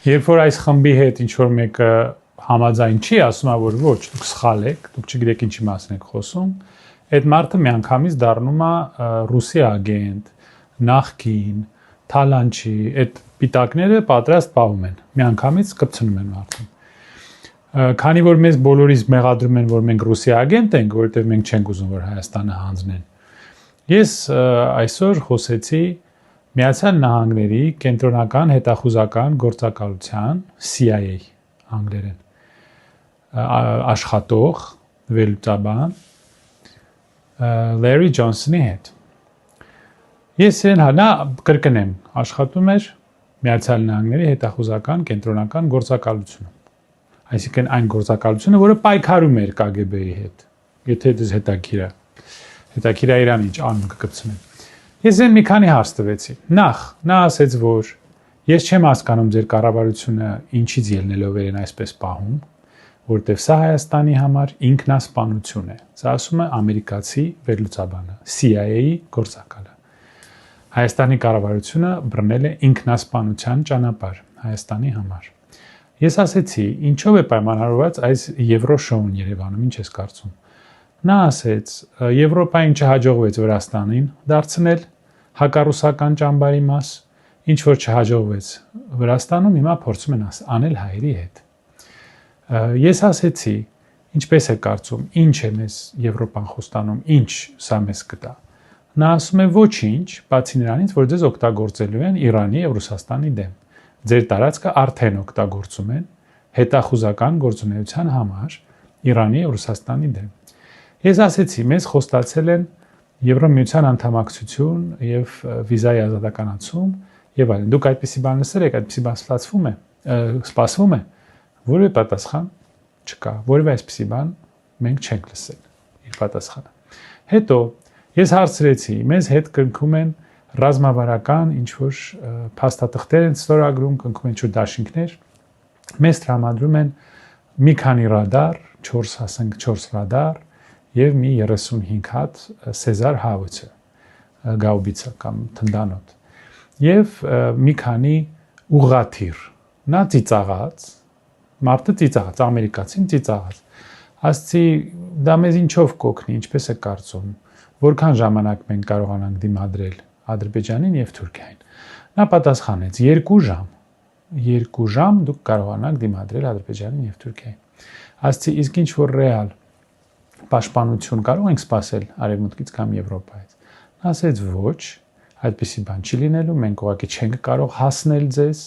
Երբ որ այս խմբի հետ ինչ որ մեկը համաձայն չի, ասում է որ ոչ, դուք սխալ եք, դուք չգիտեք ինչի մասին եք խոսում, այդ մարդը միանգամից դառնում է ռուսի ագենտ, նախկին, թալանչի, այդ պիտակները պատրաստ պահում են, միանգամից կպցնում են մարդուն։ Քանի որ մեզ բոլորիս մեղադրում են, որ մենք ռուսի ագենտ ենք, որովհետև մենք չենք ուզում, որ Հայաստանը հանձնեն։ Ես այսօր խոսեցի Միացյալ Նահանգների կենտրոնական հետախուզական գործակալության CIA անգլերեն աշխատող վերլուծաբան Larry Johnson-ի հետ։ Ես նա կրկնեմ, աշխատում էր Միացյալ Նահանգների հետախուզական կենտրոնական գործակալությունում։ Այսինքն այն գործակալությունը, որը պայքարում էր KGB-ի հետ։ Եթե դες հետաքրքիր է իրան ինչ անում կկպցնեն։ Ես այն մի քանի հարց տվեցի։ Նախ, նա ասեց, որ ես չեմ հասկանում ձեր կառավարությունը ինչից ելնելով են այսպես պահում, որտեղ սա Հայաստանի համար ինքնասպանություն է։ Սա ասում է ամերիկացի վերլուծաբանը, CIA-ի գործակալը։ Հայաստանի կառավարությունը բռնել է ինքնասպանության ճանապարհ Հայաստանի համար։ Ես ասեցի, ինչով է պայմանավորված այս Եվրոշոուն Երևանում, ինչ ես կարծում։ Նա ասեց, Եվրոպային չհաջողվեց Վրաստանին դարձնել հակառուսական ճամբարի մաս, ինչ որ չհաջողվեց Վրաստանում, հիմա փորձում են անել հայերի հետ։ Ես ասեցի, ինչպես է կարծում, ինչ է մեզ Եվրոպան խոստանում, ինչ սա մեզ կտա։ Նա ասում է ոչինչ, բացի նրանից, որ ձեզ օգտագործելու են Իրանի եւ Ռուսաստանի դեմ։ Ձեր տարածքը արդեն օգտագործում են հետախուզական գործունեության համար Իրանի եւ Ռուսաստանի դեմ։ Ես ասեցի, մեզ խոստացել են Եվրոմիության անդամակցություն եւ վիզայի ազատականացում եւ այլն։ Դուք այդպիսի բան լսել եք, այդպիսի բան սպասվում է, որևէ պատասխան չկա, որևէ այսպիսի բան մենք չենք լսել իր պատասխանը։ Հետո ես հարցրեցի, մեզ հետ կնքում են ռազմավարական ինչ-որ փաստաթղթեր են ստորագրում, կնքում են ինչ-որ դաշինքներ, մեզ տրամադրում են մի քանի ռադար, 4 ռադար եւ մի 35 հատ Սեզար հավոցը, գաուբիցա կամ թնդանոթ եւ մի քանի ուղղաթիռ։ Նա ծիծաղաց, մարդը ծիծաղաց, ամերիկացին ծիծաղաց։ Ասացի, դա մեզ ինչով կօգնի, ինչպես է կարծում, որքան ժամանակ մենք կարողանանք դիմադրել Ադրբեջանին եւ Թուրքիային։ Նա պատասխանեց 2 ժամ։ 2 ժամ դուք կարողանաք դիմադրել Ադրբեջանին եւ Թուրքիային։ Ասացի, իսկ ինչ որ ռեալ պաշտպանություն կարող ենք սպասել Արևմուտքից կամ Եվրոպայից։ Նա ասեց ոչ, այդպիսի բան չի լինելու, մենք ուղղակի չենք կարող հասնել ձեզ